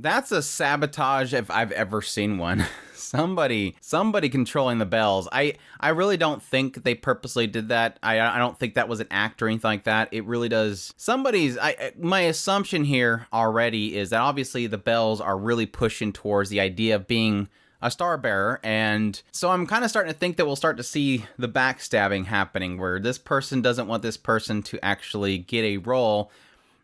That's a sabotage if I've ever seen one. Somebody controlling the bells. I really don't think they purposely did that. I don't think that was an act or anything like that. It really does. My assumption here already is that obviously the bells are really pushing towards the idea of being a star bearer, and so I'm kind of starting to think that we'll start to see the backstabbing happening, where this person doesn't want this person to actually get a role.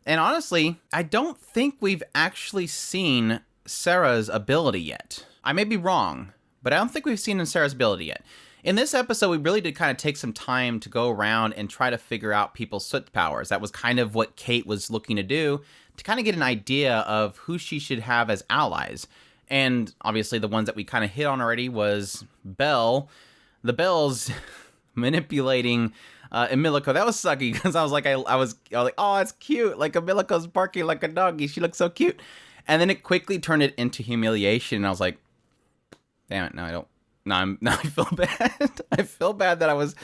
And honestly, I don't think we've actually seen Sarah's ability yet. I may be wrong, but I don't think we've seen Sarah's ability yet. In this episode, we really did kind of take some time to go around and try to figure out people's soot powers. That was kind of what Kate was looking to do, to kind of get an idea of who she should have as allies. And obviously the ones that we kind of hit on already was Belle. The Belle's manipulating Emilico. That was sucky because I was like, oh, it's cute. Like Emilico's barking like a doggy. She looks so cute. And then it quickly turned it into humiliation. And I was like, damn it, no, I don't. Now I feel bad. I feel bad that I was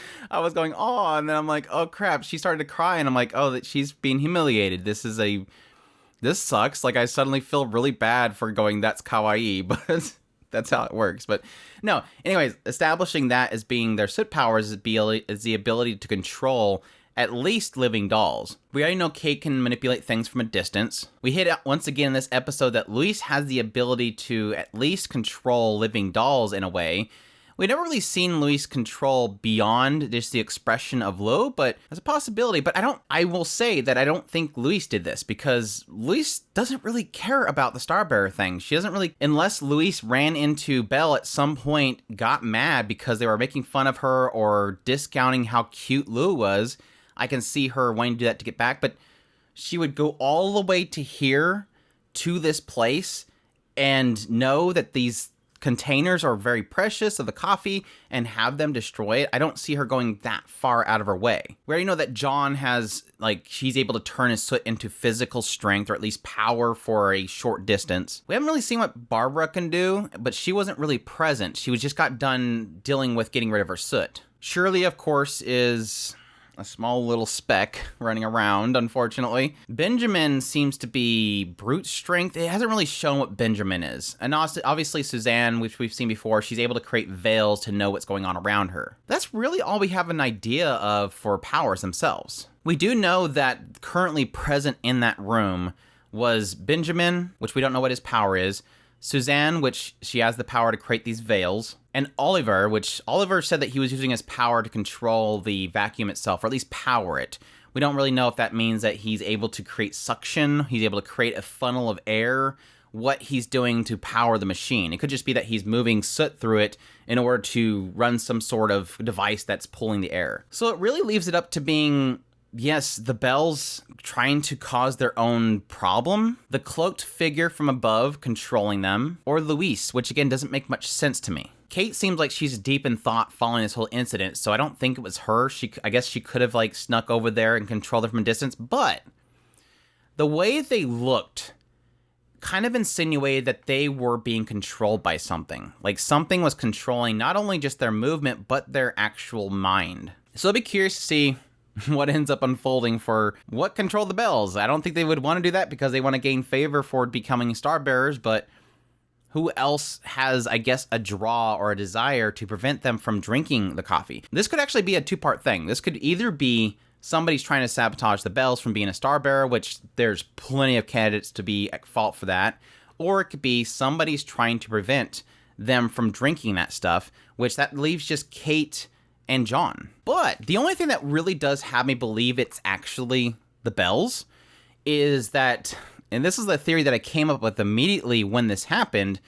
going, oh, and then I'm like, oh crap. She started to cry, and I'm like, oh, that she's being humiliated. This sucks. Like, I suddenly feel really bad for going, that's kawaii, but that's how it works. But no, anyways, establishing that as being their soot powers is the ability to control at least living dolls. We already know Kate can manipulate things from a distance. We hit out once again in this episode that Luis has the ability to at least control living dolls in a way. We've never really seen Luis control beyond just the expression of Lo, but there's a possibility. But I will say that I don't think Luis did this, because Luis doesn't really care about the Starbearer thing. She doesn't really, unless Luis ran into Belle at some point, got mad because they were making fun of her or discounting how cute Lu was. I can see her wanting to do that to get back, but she would go all the way to here, to this place, and know that these containers are very precious of the coffee and have them destroy it. I don't see her going that far out of her way. We already know that John has, she's able to turn his soot into physical strength, or at least power for a short distance. We haven't really seen what Barbara can do, but she wasn't really present. She just got done dealing with getting rid of her soot. Shirley, of course, is a small little speck running around, unfortunately. Benjamin seems to be brute strength. It hasn't really shown what Benjamin is. And obviously Suzanne, which we've seen before, she's able to create veils to know what's going on around her. That's really all we have an idea of for powers themselves. We do know that currently present in that room was Benjamin, which we don't know what his power is, Suzanne, which she has the power to create these veils, and Oliver, which Oliver said that he was using his power to control the vacuum itself, or at least power it. We don't really know if that means that he's able to create suction, he's able to create a funnel of air, what he's doing to power the machine. It could just be that he's moving soot through it in order to run some sort of device that's pulling the air. So it really leaves it up to being, yes, the Bells trying to cause their own problem, the cloaked figure from above controlling them, or Luis, which again doesn't make much sense to me. Kate seems like she's deep in thought following this whole incident, so I don't think it was her. I guess she could have snuck over there and controlled them from a distance, but the way they looked kind of insinuated that they were being controlled by something. Like something was controlling not only just their movement, but their actual mind. So I'll be curious to see what ends up unfolding for what controlled the Bells. I don't think they would want to do that because they want to gain favor for becoming star bearers, but who else has, I guess, a draw or a desire to prevent them from drinking the coffee? This could actually be a two-part thing. This could either be somebody's trying to sabotage the Bells from being a star bearer, which there's plenty of candidates to be at fault for that, or it could be somebody's trying to prevent them from drinking that stuff, which that leaves just Kate and John. But the only thing that really does have me believe it's actually the Bells is that, and this is the theory that I came up with immediately when this happened,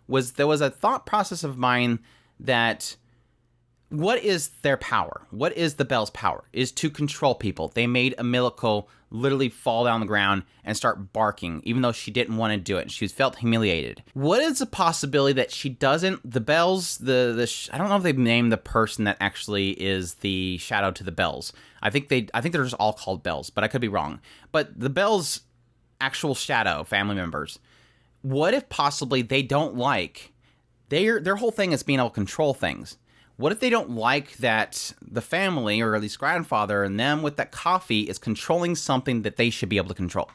was there was a thought process of mine that what is their power? What is the Bells' power? Is to control people. They made Emilico literally fall down the ground and start barking, even though she didn't want to do it. She felt humiliated. What is the possibility that she doesn't, the Bells, I don't know if they've named the person that actually is the shadow to the Bells. I think they're just all called Bells, but I could be wrong. But the Bells' actual shadow family members, what if possibly they don't like, their whole thing is being able to control things. What if they don't like that the family, or at least grandfather and them with that coffee, is controlling something that they should be able to control?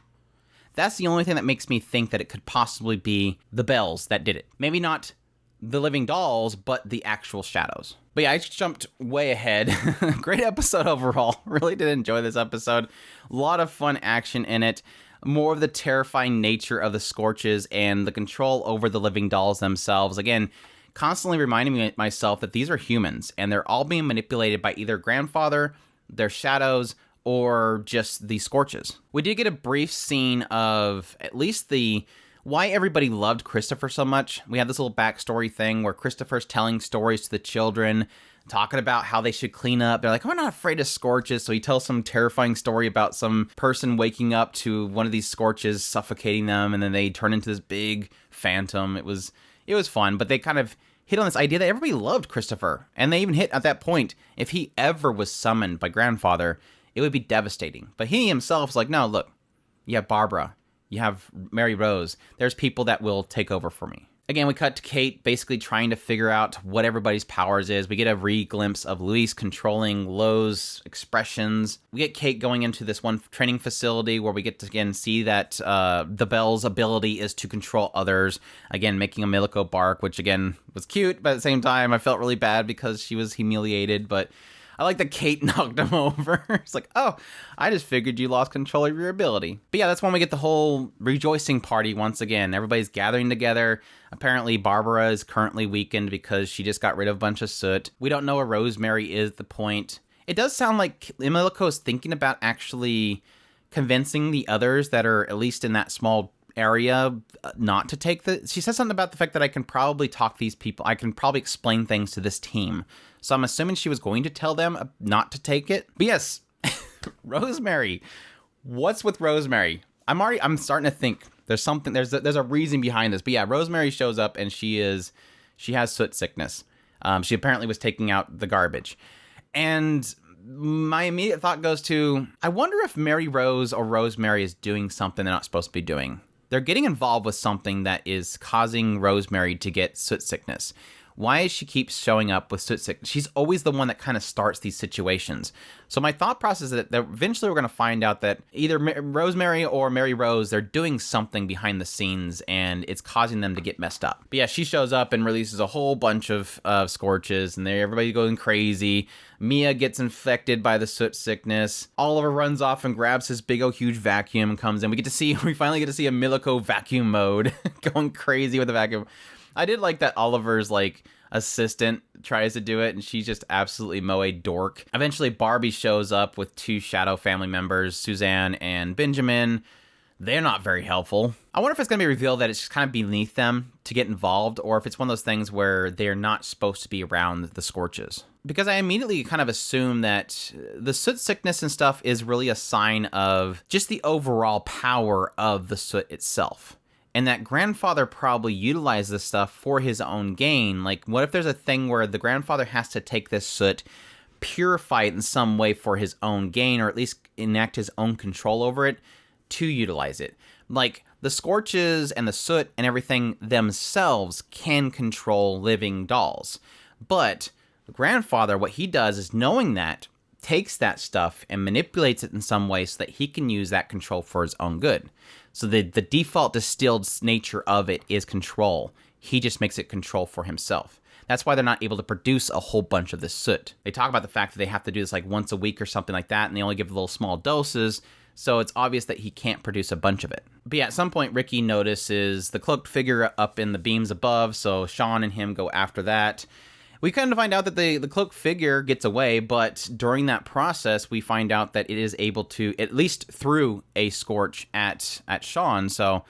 That's the only thing that makes me think that it could possibly be the bells that did it. Maybe not the living dolls, but the actual shadows. But yeah, I just jumped way ahead. Great episode overall. Really did enjoy this episode. A lot of fun action in it. More of the terrifying nature of the Scorches and the control over the living dolls themselves. Again, constantly reminding me myself that these are humans and they're all being manipulated by either grandfather, their shadows, or just the Scorches. We did get a brief scene of at least why everybody loved Christopher so much. We had this little backstory thing where Christopher's telling stories to the children, talking about how they should clean up. They're like, "I'm not afraid of Scorches." So he tells some terrifying story about some person waking up to one of these Scorches suffocating them, and then they turn into this big phantom. It was fun, but they kind of hit on this idea that everybody loved Christopher. And they even hit at that point, if he ever was summoned by grandfather, it would be devastating. But he himself is like, no, look, you have Barbara, you have Mary Rose. There's people that will take over for me. Again, we cut to Kate basically trying to figure out what everybody's powers is. We get a re-glimpse of Luis controlling Lo's expressions. We get Kate going into this one training facility where we get to, again, see that the Bell's ability is to control others. Again, making a Milico bark, which, again, was cute, but at the same time, I felt really bad because she was humiliated, but I like that Kate knocked him over. It's like, oh, I just figured you lost control of your ability. But yeah, that's when we get the whole rejoicing party once again. Everybody's gathering together. Apparently, Barbara is currently weakened because she just got rid of a bunch of soot. We don't know where Rosemary is at the point. It does sound like Emilico is thinking about actually convincing the others that are at least in that small area not to take she says something about the fact that I can probably talk these people. I can probably explain things to this team. So I'm assuming she was going to tell them not to take it. But yes, Rosemary. What's with Rosemary? I'm starting to think there's something, there's a reason behind this. But yeah, Rosemary shows up and she has soot sickness. She apparently was taking out the garbage. And my immediate thought goes to, I wonder if Mary Rose or Rosemary is doing something they're not supposed to be doing. They're getting involved with something that is causing Rosemary to get soot sickness. Why is she keeps showing up with soot sickness? She's always the one that kind of starts these situations. So my thought process is that eventually we're going to find out that either Rosemary or Mary Rose, they're doing something behind the scenes and it's causing them to get messed up. But yeah, she shows up and releases a whole bunch of Scorches and everybody's going crazy. Mia gets infected by the soot sickness. Oliver runs off and grabs his big old huge vacuum and comes in. We finally get to see a Milico vacuum mode going crazy with the vacuum. I did like that Oliver's assistant tries to do it and she's just absolutely moe dork. Eventually Barbie shows up with two Shadow family members, Suzanne and Benjamin. They're not very helpful. I wonder if it's going to be revealed that it's just kind of beneath them to get involved, or if it's one of those things where they're not supposed to be around the Scorches. Because I immediately kind of assume that the soot sickness and stuff is really a sign of just the overall power of the soot itself. And that grandfather probably utilized this stuff for his own gain. Like, what if there's a thing where the grandfather has to take this soot, purify it in some way for his own gain, or at least enact his own control over it to utilize it? Like, the Scorches and the soot and everything themselves can control living dolls. But the grandfather, what he does is, knowing that, takes that stuff and manipulates it in some way so that he can use that control for his own good. So the default distilled nature of it is control. He just makes it control for himself. That's why they're not able to produce a whole bunch of this soot. They talk about the fact that they have to do this once a week or something like that, and they only give little small doses, so it's obvious that he can't produce a bunch of it. But yeah, at some point, Ricky notices the cloaked figure up in the beams above, so Sean and him go after that. We kind of find out that the cloaked figure gets away, but during that process, we find out that it is able to, at least through a scorch at Sean. So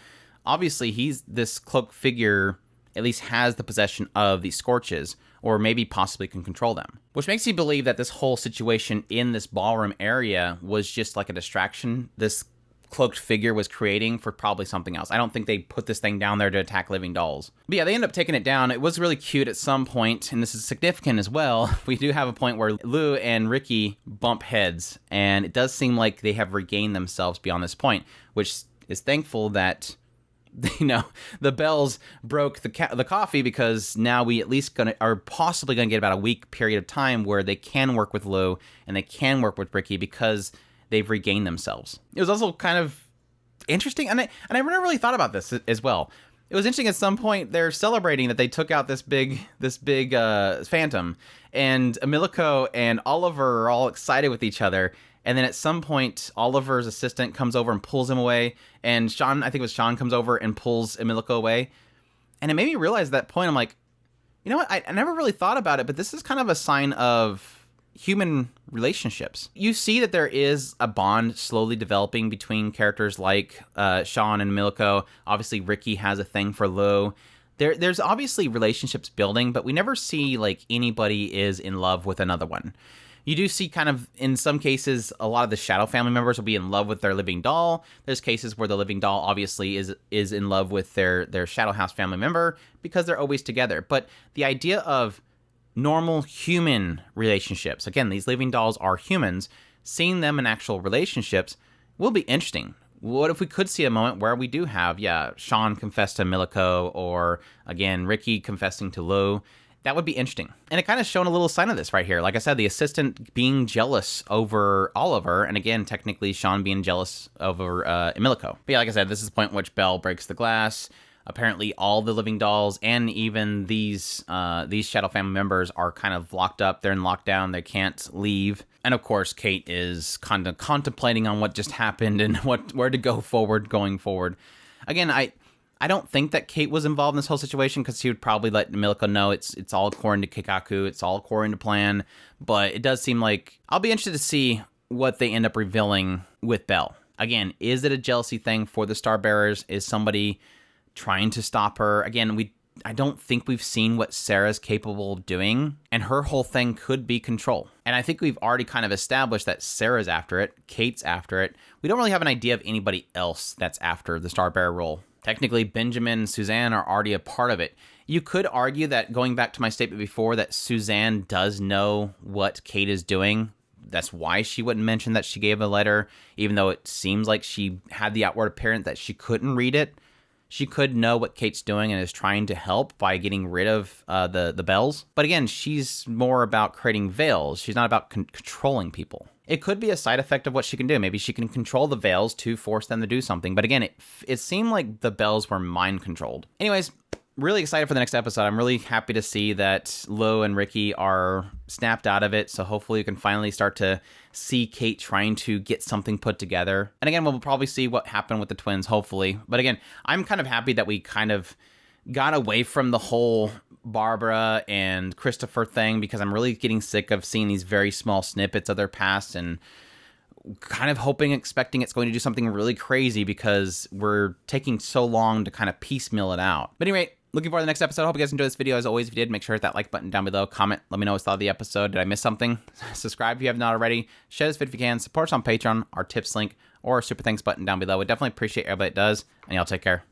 obviously, this cloaked figure at least has the possession of these Scorches, or maybe possibly can control them. Which makes you believe that this whole situation in this ballroom area was just like a distraction this cloaked figure was creating for probably something else. I don't think they put this thing down there to attack living dolls. But yeah, they end up taking it down. It was really cute at some point, and this is significant as well. We do have a point where Lou and Ricky bump heads, and it does seem like they have regained themselves beyond this point, which is thankful that, you know, the bells broke the coffee, because now we at least are possibly gonna get about a week period of time where they can work with Lou and they can work with Ricky because they've regained themselves. It was also kind of interesting, and I never really thought about this as well. It was interesting. At some point, they're celebrating that they took out this big phantom, and Emilico and Oliver are all excited with each other. And then at some point, Oliver's assistant comes over and pulls him away, and Sean, I think it was Sean, comes over and pulls Emilico away. And it made me realize at that point, I'm like, you know what? I never really thought about it, but this is kind of a sign of human relationships. You see that there is a bond slowly developing between characters like Sean and Emilico. Obviously, Ricky has a thing for Lo. There's obviously relationships building, but we never see like anybody is in love with another one. You do see kind of, in some cases, a lot of the Shadow family members will be in love with their living doll. There's cases where the living doll obviously is in love with their Shadow House family member because they're always together. But the idea of normal human relationships, again, these living dolls are humans, seeing them in actual relationships will be interesting. What if we could see a moment where we do have, Sean confess to Emilico, or again, Ricky confessing to Lo? That would be interesting. And it kind of shown a little sign of this right here. Like I said, the assistant being jealous over Oliver, and again, technically Sean being jealous over Emilico. But yeah, like I said, this is the point in which Belle breaks the glass. Apparently all the living dolls and even these Shadow family members are kind of locked up. They're in lockdown. They can't leave. And of course, Kate is kind of contemplating on what just happened and where to go going forward. Again, I don't think that Kate was involved in this whole situation, because she would probably let Emilico know it's all according to Kikaku, it's all according to plan. But it does seem like I'll be interested to see what they end up revealing with Belle. Again, is it a jealousy thing for the Star Bearers? Is somebody trying to stop her? Again, I don't think we've seen what Sarah's capable of doing, and her whole thing could be control. And I think we've already kind of established that Sarah's after it, Kate's after it. We don't really have an idea of anybody else that's after the Star Bearer role. Technically, Benjamin and Suzanne are already a part of it. You could argue that, going back to my statement before, that Suzanne does know what Kate is doing. That's why she wouldn't mention that she gave a letter, even though it seems like she had the outward appearance that she couldn't read it. She could know what Kate's doing and is trying to help by getting rid of the bells. But again, she's more about creating veils. She's not about controlling people. It could be a side effect of what she can do. Maybe she can control the veils to force them to do something. But again, it seemed like the bells were mind controlled. Anyways, really excited for the next episode. I'm really happy to see that Lo and Ricky are snapped out of it. So hopefully you can finally start to see Kate trying to get something put together. And again, we'll probably see what happened with the twins, hopefully. But again, I'm kind of happy that we kind of got away from the whole Barbara and Christopher thing, because I'm really getting sick of seeing these very small snippets of their past and kind of expecting it's going to do something really crazy, because we're taking so long to kind of piecemeal it out. But anyway, looking forward to the next episode. I hope you guys enjoyed this video. As always, if you did, make sure to hit that like button down below. Comment, let me know what you thought of the episode. Did I miss something? Subscribe if you have not already. Share this video if you can. Support us on Patreon, our tips link, or our super thanks button down below. We definitely appreciate everybody that does. And y'all take care.